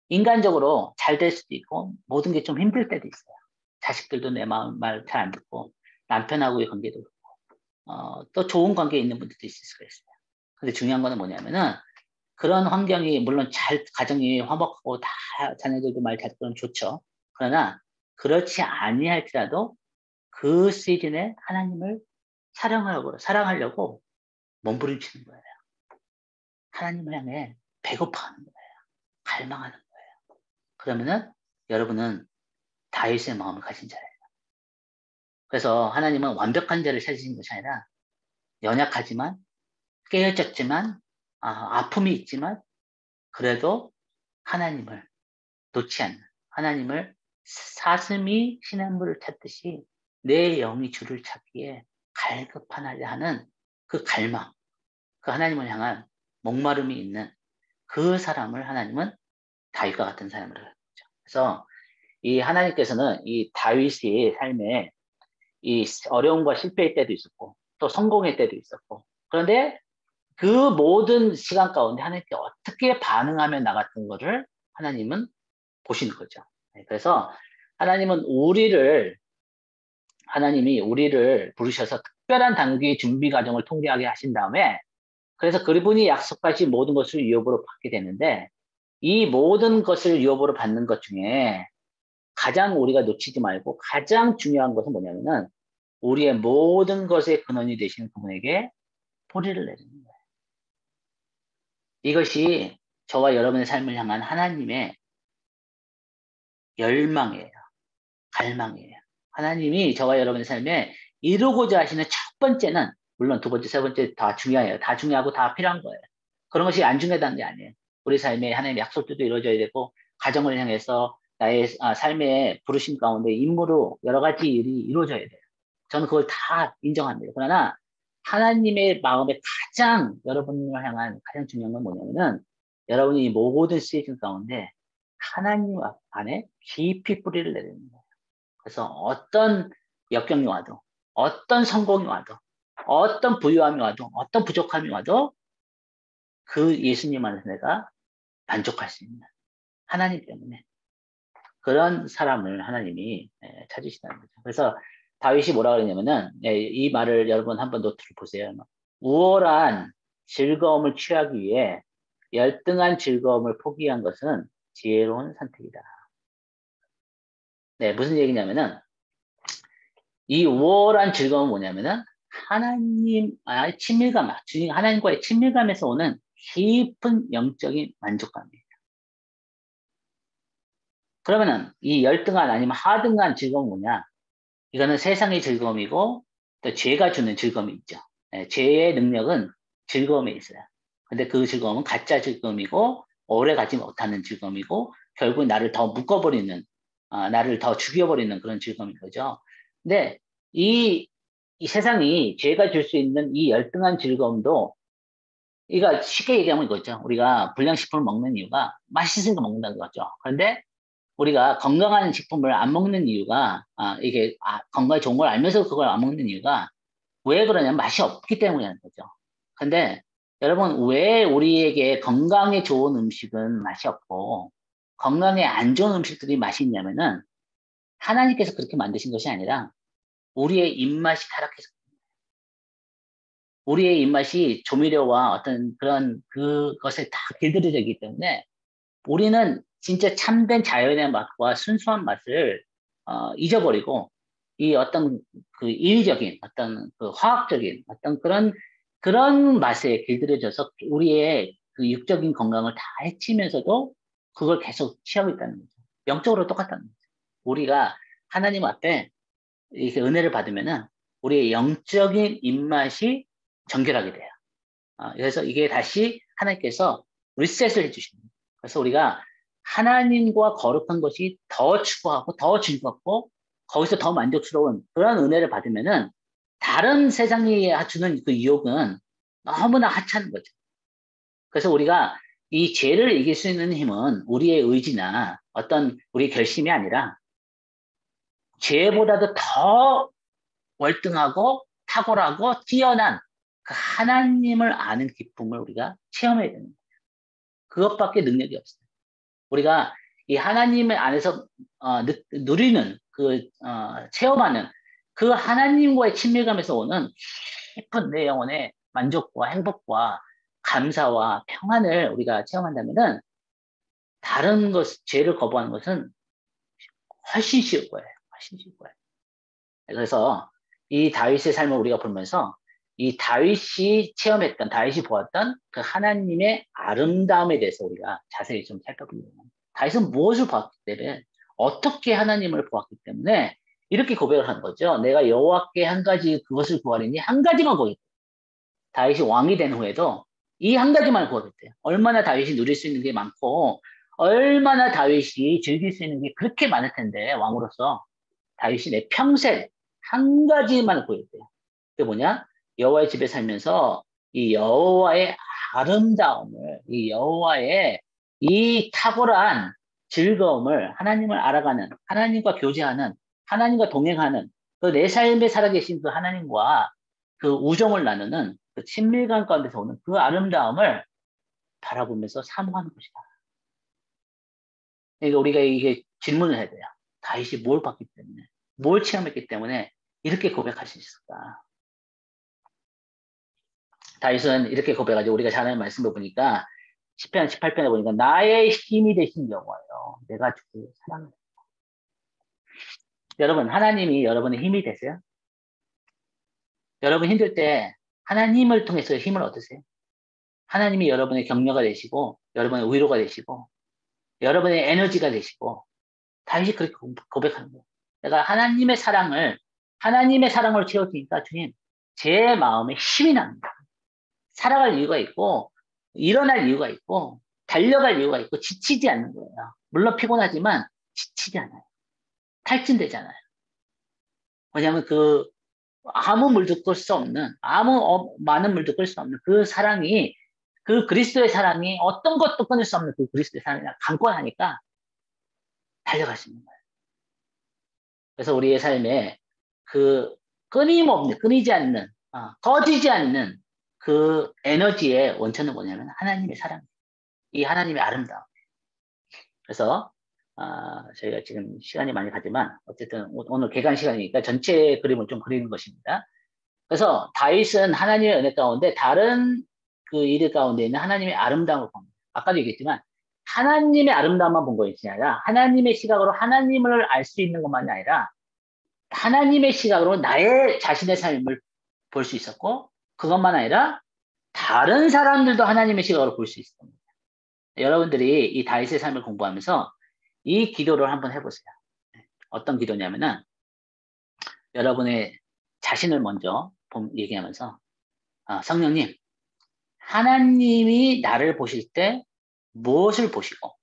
인간적으로 잘 될 수도 있고 모든 게 좀 힘들 때도 있어요. 자식들도 내 마음 말 잘 안 듣고 남편하고의 관계도 그렇고 또 좋은 관계에 있는 분들도 있을 수가 있어요. 근데 중요한 거는 뭐냐면은 그런 환경이 물론 가정이 화목하고 다 자녀들도 말 잘 듣면 좋죠. 그러나 그렇지 아니할지라도 그 시즌에 하나님을 사랑하려고 몸부림치는 거예요. 하나님을 향해 배고파하는 거예요. 갈망하는 거예요. 그러면은 여러분은 다윗의 마음을 가진 자예요. 그래서 하나님은 완벽한 자를 찾으신 것이 아니라 연약하지만 깨어졌지만 아픔이 있지만 그래도 하나님을 놓지 않는 하나님을 사슴이 시냇물을 찾듯이 내 영이 주를 찾기에 갈급하나려 하는 그 갈망, 그 하나님을 향한 목마름이 있는 그 사람을 하나님은 다윗과 같은 사람으로 하죠. 그래서 이 하나님께서는 이 다윗의 삶에 이 어려움과 실패의 때도 있었고 또 성공의 때도 있었고 그런데 그 모든 시간 가운데 하나님께 어떻게 반응하며 나갔던 거를 하나님은 보시는 거죠. 그래서 하나님이 우리를 부르셔서 특별한 단기 준비 과정을 통과하게 하신 다음에 그래서 그분이 약속하신 모든 것을 유업으로 받게 되는데 이 모든 것을 유업으로 받는 것 중에 가장 우리가 놓치지 말고 가장 중요한 것은 뭐냐면은 우리의 모든 것의 근원이 되시는 그분에게 포리를 내리는 거예요. 이것이 저와 여러분의 삶을 향한 하나님의 열망이에요. 갈망이에요. 하나님이 저와 여러분의 삶에 이루고자 하시는 첫 번째는 물론 두 번째, 세 번째 다 중요해요. 다 중요하고 다 필요한 거예요. 그런 것이 안 중요하다는 게 아니에요. 우리 삶에 하나님의 약속들도 이루어져야 되고 가정을 향해서 나의 삶의 부르심 가운데 임무로 여러 가지 일이 이루어져야 돼요. 저는 그걸 다 인정합니다. 그러나 하나님의 마음에 가장 여러분을 향한 가장 중요한 건 뭐냐면은 여러분이 이 모든 시즌 가운데 하나님 안에 깊이 뿌리를 내리는 거예요. 그래서 어떤 역경이 와도 어떤 성공이 와도 어떤 부유함이 와도 어떤 부족함이 와도 그 예수님 안에서 내가 만족할 수 있는 하나님 때문에 그런 사람을 하나님이 찾으시다는 거죠. 그래서 다윗이 뭐라 그러냐면은 이 말을 여러분 한번 노트를 보세요. 우월한 즐거움을 취하기 위해 열등한 즐거움을 포기한 것은 지혜로운 선택이다. 네, 무슨 얘기냐면은 이 우월한 즐거움은 뭐냐면은 하나님과의 친밀감에서 오는 깊은 영적인 만족감이에요. 그러면은 이 열등한 아니면 하등한 즐거움은 뭐냐? 이거는 세상의 즐거움이고 또 죄가 주는 즐거움이 있죠. 죄의 능력은 즐거움에 있어요. 근데 그 즐거움은 가짜 즐거움이고 오래 가지 못하는 즐거움이고 결국 나를 더 묶어버리는 나를 더 죽여버리는 그런 즐거움인 거죠. 근데 이 세상이 죄가 줄 수 있는 이 열등한 즐거움도 이거 쉽게 얘기하면 이거죠. 우리가 불량식품을 먹는 이유가 맛있으니까 먹는다는 거죠. 그런데 우리가 건강한 식품을 안 먹는 이유가 이게 건강에 좋은 걸 알면서 그걸 안 먹는 이유가 왜 그러냐면 맛이 없기 때문이라는 거죠. 근데 여러분 왜 우리에게 건강에 좋은 음식은 맛이 없고 건강에 안 좋은 음식들이 맛이 있냐면은 하나님께서 그렇게 만드신 것이 아니라 우리의 입맛이 타락해서 우리의 입맛이 조미료와 어떤 그런 그것에 다 길들여져 있기 때문에 우리는 진짜 참된 자연의 맛과 순수한 맛을 잊어버리고 이 어떤 그 인위적인 어떤 그 화학적인 어떤 그런 맛에 길들여져서 우리의 그 육적인 건강을 다 해치면서도 그걸 계속 취하고 있다는 거죠. 영적으로 똑같다는 거죠. 우리가 하나님 앞에 이렇게 은혜를 받으면은 우리의 영적인 입맛이 정결하게 돼요. 그래서 이게 다시 하나님께서 리셋을 해주시는 거예요. 그래서 우리가 하나님과 거룩한 것이 더 추구하고 더 즐겁고 거기서 더 만족스러운 그런 은혜를 받으면은 다른 세상이 주는 그 유혹은 너무나 하찮은 거죠. 그래서 우리가 이 죄를 이길 수 있는 힘은 우리의 의지나 어떤 우리의 결심이 아니라 죄보다도 더 월등하고 탁월하고 뛰어난 그 하나님을 아는 기쁨을 우리가 체험해야 되는 거예요. 그것밖에 능력이 없어요. 우리가 이 하나님 안에서 누리는 체험하는 그 하나님과의 친밀감에서 오는 깊은 내 영혼의 만족과 행복과 감사와 평안을 우리가 체험한다면은 다른 죄를 거부하는 것은 훨씬 쉬울 거예요. 훨씬 쉬울 거예요. 그래서 이 다윗의 삶을 우리가 보면서 이 다윗이 보았던 그 하나님의 아름다움에 대해서 우리가 자세히 좀 살펴보려고 합니다. 다윗은 무엇을 보았기 때문에 어떻게 하나님을 보았기 때문에 이렇게 고백을 한 거죠. 내가 여호와께 한 가지 그것을 구하리니 한 가지만 구하겠다. 다윗이 왕이 된 후에도 이 한 가지만 구하겠대요. 얼마나 다윗이 누릴 수 있는 게 많고 얼마나 다윗이 즐길 수 있는 게 그렇게 많을 텐데 왕으로서 다윗이 내 평생 한 가지만 구했대요. 그게 뭐냐? 여호와의 집에 살면서 이 여호와의 아름다움을, 이 여호와의 이 탁월한 즐거움을 하나님을 알아가는, 하나님과 교제하는, 하나님과 동행하는 그 내 삶에 살아계신 그 하나님과 그 우정을 나누는 그 친밀감 가운데서 오는 그 아름다움을 바라보면서 사모하는 것이다. 그러니까 우리가 이게 질문을 해야 돼요. 다윗이 뭘 봤기 때문에, 뭘 체험했기 때문에 이렇게 고백할 수 있을까? 다윗은 이렇게 고백하죠. 우리가 잘 아는 말씀을 보니까 10편, 18편에 보니까 나의 힘이 되신 여호와여, 내가 주를 사랑한다. 여러분, 하나님이 여러분의 힘이 되세요? 여러분 힘들 때 하나님을 통해서 힘을 얻으세요? 하나님이 여러분의 격려가 되시고, 여러분의 위로가 되시고, 여러분의 에너지가 되시고, 다윗이 그렇게 고백하는 거예요. 내가 하나님의 사랑을 채워주니까 주님, 제 마음에 힘이 납니다. 살아갈 이유가 있고, 일어날 이유가 있고, 달려갈 이유가 있고, 지치지 않는 거예요. 물론 피곤하지만 지치지 않아요. 탈진되잖아요. 왜냐하면 아무 물도 끌 수 없는, 많은 물도 끌 수 없는 그 사랑이, 그 그리스도의 사랑이 어떤 것도 끊을 수 없는 그 그리스도의 사랑이 강권하니까 달려갈 수 있는 거예요. 그래서 우리의 삶에 그 끊이지 않는, 꺼지지 않는 그 에너지의 원천은 뭐냐면 하나님의 사랑, 이 하나님의 아름다움. 그래서 저희가 지금 시간이 많이 가지만 어쨌든 오늘 개관 시간이니까 전체 그림을 좀 그리는 것입니다. 그래서 다윗은 하나님의 은혜 가운데 다른 그 일들 가운데 있는 하나님의 아름다움을 봅니다. 아까도 얘기했지만 하나님의 아름다움만 본 것이 아니라 하나님의 시각으로 하나님을 알 수 있는 것만이 아니라 하나님의 시각으로 나의 자신의 삶을 볼 수 있었고 그것만 아니라 다른 사람들도 하나님의 시각으로 볼 수 있습니다. 여러분들이 이 다윗의 삶을 공부하면서 이 기도를 한번 해보세요. 어떤 기도냐면은 여러분의 자신을 먼저 얘기하면서 성령님, 하나님이 나를 보실 때 무엇을 보시고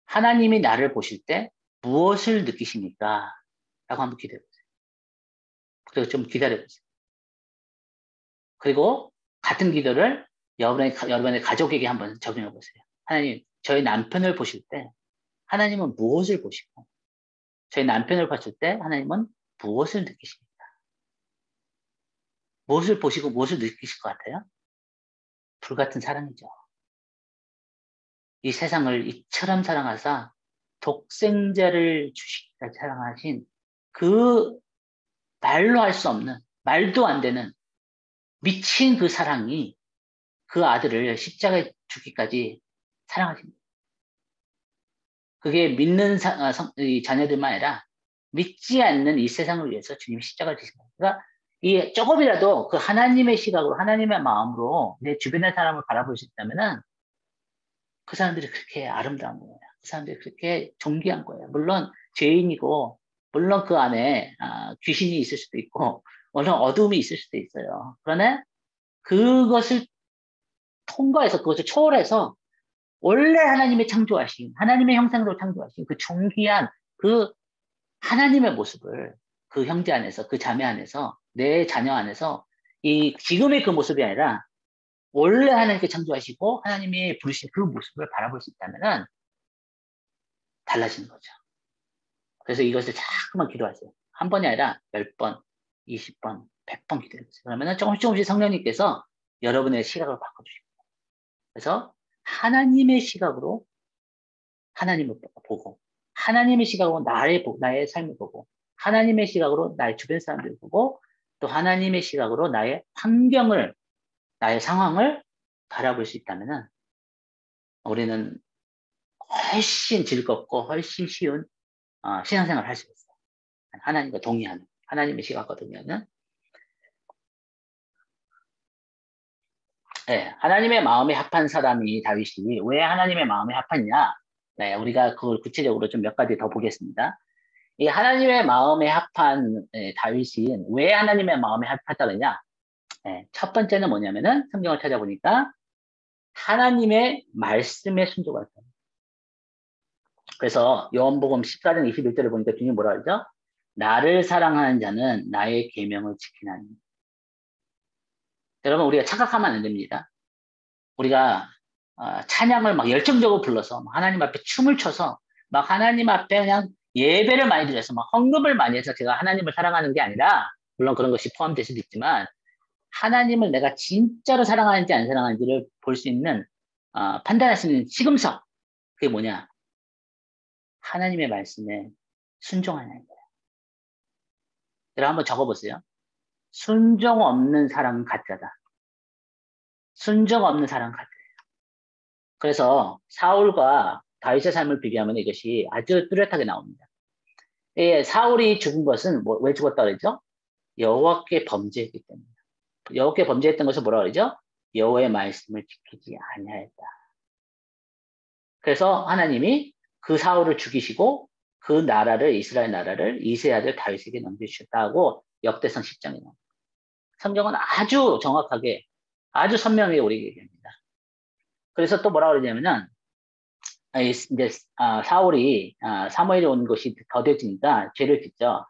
하나님이 나를 보실 때 무엇을 느끼십니까? 라고 한번 기도해보세요. 그리고 좀 기다려보세요. 그리고 같은 기도를 여러분의 가족에게 한번 적용해보세요. 하나님, 저희 남편을 보실 때 하나님은 무엇을 보시고 저희 남편을 봤을 때 하나님은 무엇을 느끼십니까? 무엇을 보시고 무엇을 느끼실 것 같아요? 불같은 사랑이죠. 이 세상을 이처럼 사랑하사 독생자를 주시기까지 사랑하신 그 말로 할 수 없는, 말도 안 되는 미친 그 사랑이 그 아들을 십자가에 죽기까지 사랑하십니다. 그게 믿는 이 자녀들만 아니라 믿지 않는 이 세상을 위해서 주님이 십자가를 지십니다. 그러니까 이 조금이라도 그 하나님의 시각으로 하나님의 마음으로 내 주변의 사람을 바라볼 수 있다면은 그 사람들이 그렇게 아름다운 거예요. 그 사람들이 그렇게 존귀한 거예요. 물론 죄인이고 물론 그 안에 귀신이 있을 수도 있고 물론 어둠이 있을 수도 있어요. 그러나 그것을 통과해서 그것을 초월해서 원래 하나님의 창조하신 하나님의 형상으로 창조하신 그 존귀한 그 하나님의 모습을 그 형제 안에서 그 자매 안에서 내 자녀 안에서 이 지금의 그 모습이 아니라 원래 하나님께 창조하시고 하나님이 부르신 그 모습을 바라볼 수 있다면은 달라지는 거죠. 그래서 이것을 자꾸만 기도하세요. 한 번이 아니라 10번, 20번, 100번 기도해보세요. 그러면은 조금씩 성령님께서 여러분의 시각을 바꿔주십니다. 그래서 하나님의 시각으로 하나님을 보고 하나님의 시각으로 나의 삶을 보고 하나님의 시각으로 나의 주변 사람들을 보고 또 하나님의 시각으로 나의 환경을 나의 상황을 바라볼 수 있다면은 우리는 훨씬 즐겁고 훨씬 쉬운 신앙생활을 할 수 있어요. 하나님과 동의하는 하나님의 시각과 동의하는 네, 하나님의 마음에 합한 사람이 다윗이 왜 하나님의 마음에 합했냐? 네, 우리가 그걸 구체적으로 좀 몇 가지 더 보겠습니다. 이 하나님의 마음에 합한 다윗이 왜 하나님의 마음에 합했다 그러냐? 첫 번째는 뭐냐면은 성경을 찾아보니까 하나님의 말씀에 순종했다. 그래서 요한복음 14장 21절을 보니까 주님이 뭐라 그러죠? 나를 사랑하는 자는 나의 계명을 지키나니. 여러분 우리가 착각하면 안 됩니다. 우리가 찬양을 막 열정적으로 불러서 막 하나님 앞에 춤을 춰서 막 하나님 앞에 그냥 예배를 많이 드려서 막 헌금을 많이 해서 제가 하나님을 사랑하는 게 아니라 물론 그런 것이 포함될 수도 있지만 하나님을 내가 진짜로 사랑하는지 안 사랑하는지를 볼 수 있는 판단할 수 있는 시금석 그게 뭐냐 하나님의 말씀에 순종하는 거예요. 여러분 한번 적어보세요. 순종 없는 사랑은 가짜다. 순종 없는 사랑은 가짜예요. 그래서 사울과 다윗의 삶을 비교하면 이것이 아주 뚜렷하게 나옵니다. 예, 사울이 죽은 것은 왜 죽었다 그랬죠? 여호와께 범죄했기 때문에. 여호와께 범죄했던 것을 뭐라 그러죠? 여호와의 말씀을 지키지 아니하였다. 그래서 하나님이 그 사울을 죽이시고 그 나라를 이스라엘 나라를 이세 아들 다윗에게 넘겨주셨다고 역대상 10장에 나옵니다. 성경은 아주 정확하게 아주 선명하게 우리에게 얘기합니다. 그래서 또 뭐라 그러냐면은 이제 사울이 사무엘이 온 것이 더뎌지니까 죄를 짓죠.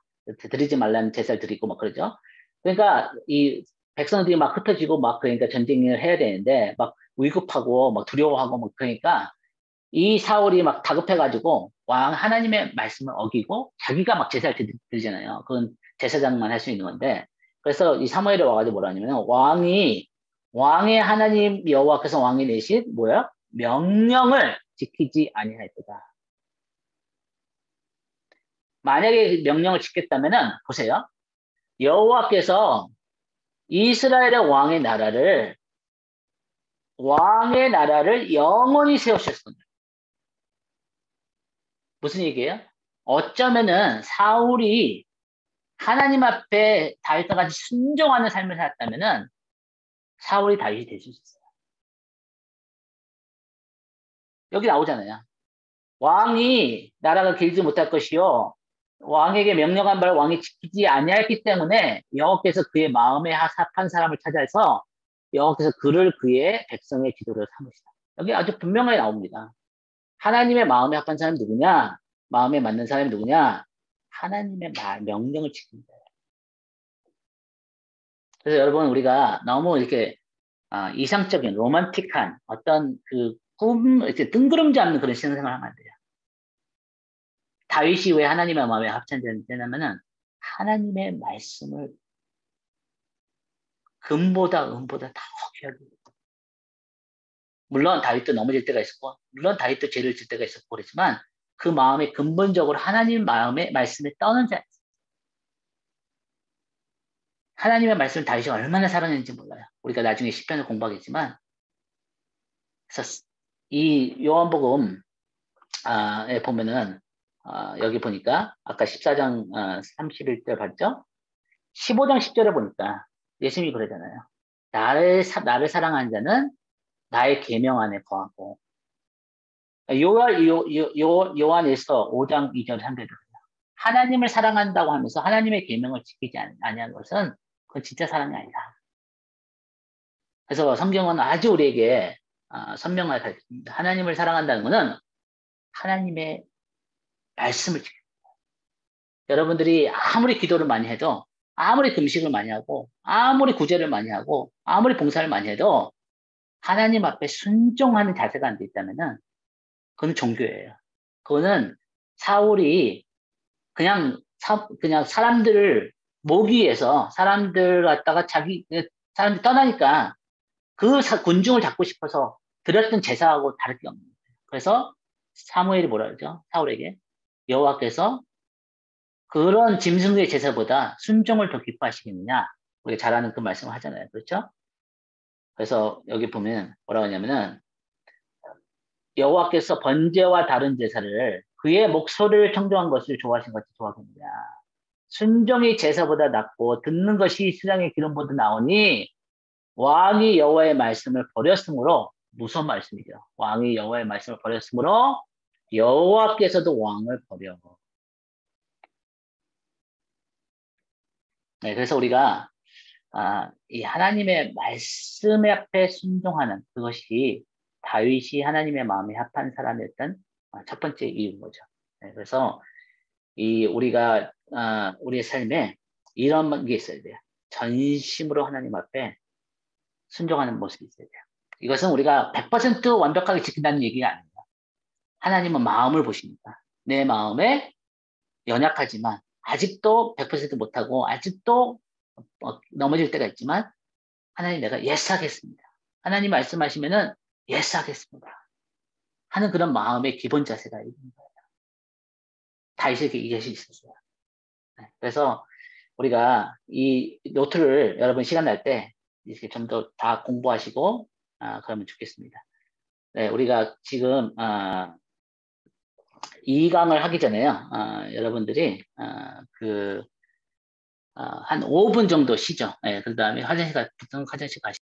드리지 말라는 제사를 드리고 막 그러죠. 그러니까 이 백성들이 막 흩어지고 막 그러니까 전쟁을 해야 되는데 막 위급하고 막 두려워하고 막 그러니까 이 사울이 막 다급해가지고 왕 하나님의 말씀을 어기고 자기가 막 제사를 드리잖아요. 그건 제사장만 할 수 있는 건데 그래서 이 사무엘이 와가지고 뭐라 하냐면 왕의 하나님 여호와께서 왕이 내신 뭐야? 명령을 지키지 아니하였다. 만약에 명령을 지켰다면은 보세요. 여호와께서 이스라엘의 왕의 나라를 영원히 세우셨습니다. 무슨 얘기예요? 어쩌면은 사울이 하나님 앞에 다윗과 같이 순종하는 삶을 살았다면은 사울이 다윗이 될 수 있어요. 여기 나오잖아요. 왕이 나라가 길지 못할 것이요. 왕에게 명령한 바를 왕이 지키지 아니하였기 때문에 여호와께서 그의 마음에 합한 사람을 찾아서 여호와께서 그를 그의 백성의 지도를 삼으시다. 여기 아주 분명하게 나옵니다. 하나님의 마음에 합한 사람이 누구냐? 마음에 맞는 사람이 누구냐? 하나님의 명령을 지킵니다. 그래서 여러분 우리가 너무 이렇게 이상적인 로man틱한 어떤 그 이렇게 뜬구름지 않는 그런 신앙생활을 하면 안 돼요. 다윗이 왜 하나님의 마음에 합천되냐면은 하나님의 말씀을 금보다 은보다 더 귀하게 물론 다윗도 넘어질 때가 있었고 물론 다윗도 죄를 질 때가 있었고 그렇지만 그 마음에 근본적으로 하나님 마음의 말씀에 떠는 자 하나님의 말씀을 다윗이 얼마나 사랑했는지 몰라요. 우리가 나중에 시편을 공부하겠지만 그래서 이 요한복음에 보면은 여기 보니까 아까 14장 31절 봤죠? 15장 10절에 보니까 예수님이 그러잖아요. 나를 사랑하는 자는 나의 계명 안에 거하고 요한에서 5장 2절 3절에 하나님을 사랑한다고 하면서 하나님의 계명을 지키지 아니한 것은 그건 진짜 사랑이 아니다. 그래서 성경은 아주 우리에게 선명하게 가르칩니다. 하나님을 사랑한다는 것은 하나님의 말씀을 지킵니다. 여러분들이 아무리 기도를 많이 해도 아무리 금식을 많이 하고 아무리 구제를 많이 하고 아무리 봉사를 많이 해도 하나님 앞에 순종하는 자세가 안 돼 있다면은 그건 종교예요. 그거는 사울이 그냥 사람들을 모기 위해서 사람들 갖다가 사람들이 떠나니까 그 군중을 잡고 싶어서 드렸던 제사하고 다를 게 없는 거예요. 그래서 사무엘이 뭐라 그러죠? 사울에게 여호와께서 그런 짐승의 제사보다 순종을 더 기뻐하시겠느냐? 우리가 잘 아는 그 말씀을 하잖아요. 그렇죠? 그래서 여기 보면 뭐라고 하냐면은 여호와께서 번제와 다른 제사를 그의 목소리를 청정한 것을 좋아하신 것이 좋아하겠느냐. 순종이 제사보다 낫고 듣는 것이 수장의 기름보다 나오니 왕이 여호와의 말씀을 버렸으므로 무슨 말씀이죠? 왕이 여호와의 말씀을 버렸으므로 여호와께서도 왕을 버려. 네, 그래서 우리가 이 하나님의 말씀 앞에 순종하는 그것이 다윗이 하나님의 마음에 합한 사람이었던 첫 번째 이유인 거죠. 네, 그래서 우리가 우리의 삶에 이런 게 있어야 돼요. 전심으로 하나님 앞에 순종하는 모습이 있어야 돼요. 이것은 우리가 100% 완벽하게 지킨다는 얘기가 아닙니다. 하나님은 마음을 보십니다. 내 마음에 연약하지만 아직도 100% 못하고 아직도 넘어질 때가 있지만 하나님 내가 예스 하겠습니다. 하나님 말씀하시면은 예스 하겠습니다. 하는 그런 마음의 기본 자세가 있는 거예요. 다윗에게 이것이 있었어요. 그래서 우리가 이 노트를 여러분 시간 날 때 이렇게 좀 더 다 공부하시고 그러면 좋겠습니다. 네, 우리가 지금 2강을 하기 전에요. 여러분들이 한 5분 정도 쉬죠. 네, 그 다음에 화장실 가시고